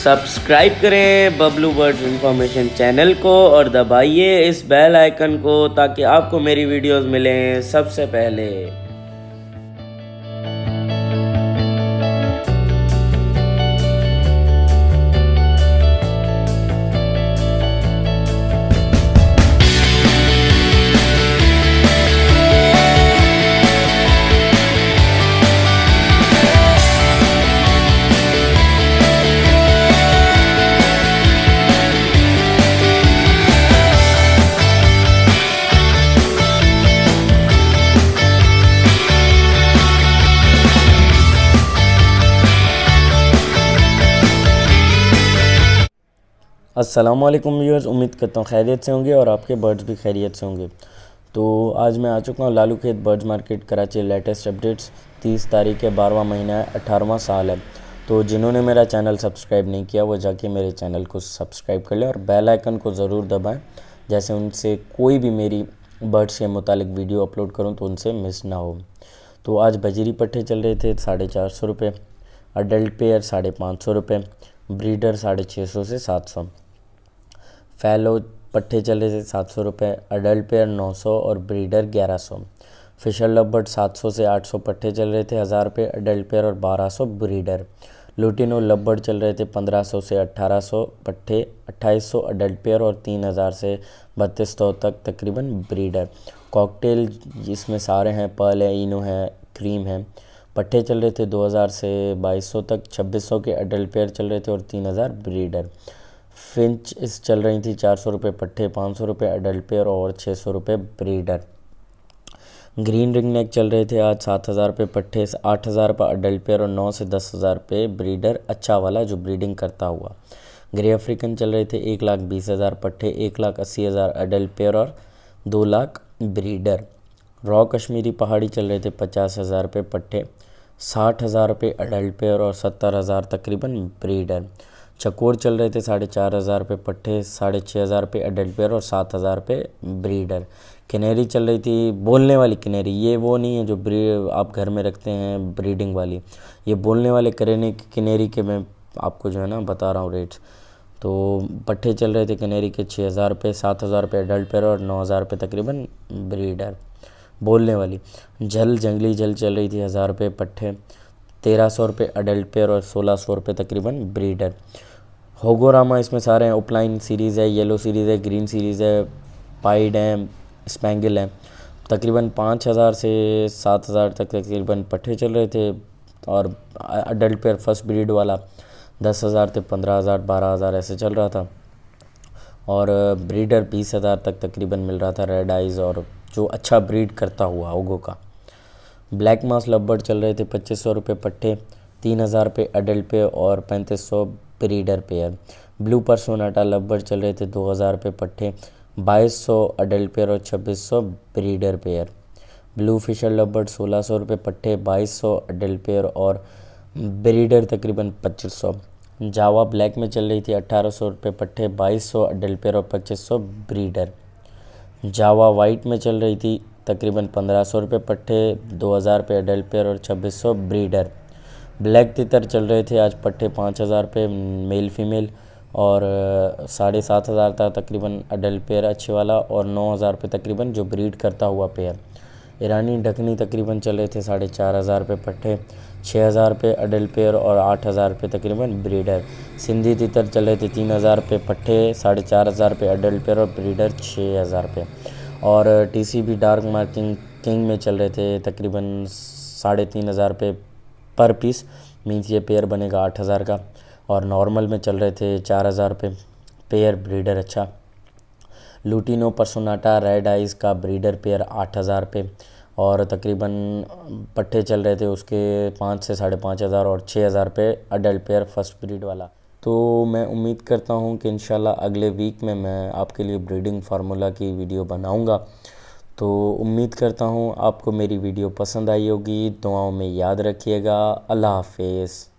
Subscribe करें Bablu birds information channel को और दबाइए इस बेल आइकन को ताकि आपको मेरी वीडियोस मिलें सबसे पहले। अस्सलामुअलैकुम व्यूअर्स, उम्मीद करता हूँ खैरियत से होंगे और आपके बर्ड्स भी खैरियत से होंगे। तो आज मैं आ चुका हूँ लालू खेत birds market Karachi. Latest updates 30 तारीख है, 12वां महीना है, 18वां साल है। तो जिन्होंने मेरा चैनल सब्सक्राइब नहीं किया वो जाके मेरे चैनल को सब्सक्राइब कर लें और बेल आइकन को ज़रूर दबाएँ, जैसे उनसे कोई भी मेरी बर्ड्स के मुतालिक वीडियो अपलोड करूँ तो उनसे मिस ना हो। तो आज बजरी पट्टे चल रहे थे 450 रुपये, अडल्ट पेयर 550 रुपये, ब्रीडर 650 से 700, फैलो पट्टे चले थे 700 रुपये, अडल्ट पेयर 900 और ब्रीडर 1100। फिशर लवबर्ड 700 से 800 पट्टे चल रहे थे 1000 रुपये, अडल्ट पेयर और 1200 ब्रीडर। लुटिनो लवबर्ड चल रहे थे 1500 से 1800 पट्टे, 2800 अडल्ट पेयर और 3000 से 3200 तक तकरीबन ब्रीडर। कॉकटेल इसमें सारे हैं, पर्ल है, इनो है, क्रीम है। पट्टे चल रहे थे 2000 से 2200 तक, 2600 के अडल्ट पेयर चल रहे थे और 3000 ब्रीडर। फिंच इस चल रही थी 400 रुपये पट्टे, 500 रुपये अडल्ट पेयर और 600 रुपये ब्रीडर। ग्रीन रिंग नेक चल रहे थे आज 7000 रुपये पट्टे, 8000 रुपये अडल्ट पेयर और 9 से 10,000 रुपये ब्रीडर, अच्छा वाला जो ब्रीडिंग करता हुआ। ग्रे अफ्रीकन चल रहे थे 1,20,000 पट्टे, 1,80,000 अडल्ट पेयर और 2 लाख ब्रीडर। रॉ कश्मीरी पहाड़ी चल रहे थे 50,000 रुपये पट्टे, 60,000 रुपये अडल्ट पेयर और 70,000 तकरीबन ब्रीडर। चकोर चल रहे थे 4,500 रुपये पट्टे, 6,500 रुपये अडल्ट पेयर और 7,000 रुपये ब्रीडर। कैनेरी चल रही थी, बोलने वाली कैनेरी, ये वो नहीं है जो आप घर में रखते हैं ब्रीडिंग वाली, ये बोलने वाले कैनेरी के मैं आपको जो है ना बता रहा हूँ रेट्स। तो पट्टे चल रहे थे कैनेरी के 6,000 रुपये, 7,000 रुपये अडल्ट पेयर और 9,000 रुपये तकरीबन ब्रीडर। बोलने वाली जंगली जल चल रही थी 1,000 रुपये पट्टे, 1,300 रुपये अडल्ट पेयर और 1,600 रुपये तकरीबन ब्रीडर। होगोरामा इसमें सारे हैं, उपलाइन सीरीज़ है, येलो सीरीज़ है, ग्रीन सीरीज़ है, पाइड है, स्पैंगल है। तकरीबन 5,000 से 7,000 तक तकरीबन पट्टे चल रहे थे और अडल्ट पेयर फर्स्ट ब्रीड वाला 10,000 से 15,000 12,000 ऐसे चल रहा था और ब्रीडर 20,000 तक तकरीबन मिल रहा था, रेड आइज़ और जो अच्छा ब्रीड करता हुआ होगो का। ब्लैक मास लवबर्ड चल रहे थे 2,500 रुपये पट्टे, 3,000 रुपये अडल्ट पेयर और 3,500 ब्रीडर पेयर। ब्लू पर्सोनाटा लवबर्ड चल रहे थे 2,000 रुपये पट्टे, 2,200 अडल्ट पेयर और 2,600 breeder pair. Blue fisher lovebird 1,600 रुपये पट्टे, 2,200 अडल्ट पेयर और ब्रीडर तकरीबन 2,500। जावा ब्लैक में चल रही थी 1,800 रुपये पट्टे, 2,200 अडल्ट पेयर और 2,500 ब्रीडर। जावा वाइट में चल रही थी तकरीबन 1,500 रुपये पट्टे, 2,000 रुपये अडल्ट पेयर और 2,600 ब्रीडर। ब्लैक तितर चल रहे थे आज पट्टे 5,000 रुपये मेल फीमेल और 7,500 था तकरीबन अडल्ट पेयर अच्छे वाला और 9,000 रुपये तकरीबन जो ब्रीड करता हुआ पेयर। ईरानी ढकनी तकरीबन चल रहे थे 4,500 रुपये पट्टे, 6,000 रुपये अडल्ट पेयर और 8,000 रुपये तकरीबन ब्रीडर। सिंधी तितर चल रहे थे 3,000 रुपये पट्टे, 4,500 रुपये अडल्ट पेयर और ब्रीडर 6,000 रुपये। और TCB डार्क मार्किंग किंग में चल रहे थे तकरीबन 3,500 रुपये पर पीस, मीन्स ये पेयर बनेगा 8,000 का। और नॉर्मल में चल रहे थे 4,000 रुपये पेयर, ब्रीडर अच्छा। लुटिनो पर्सोनाटा रेड आइज़ का ब्रीडर पेयर 8,000 रुपये और तकरीबन पट्टे चल रहे थे उसके 5 से 5,500 और 6,000 रुपये अडल्ट पेयर फर्स्ट ब्रीड वाला। तो मैं उम्मीद करता हूँ कि इंशाल्लाह अगले वीक में मैं आपके लिए ब्रीडिंग फार्मूला की वीडियो बनाऊँगा। तो उम्मीद करता हूँ आपको मेरी वीडियो पसंद आई होगी। दुआओं में याद रखिएगा। अल्लाह हाफिज़।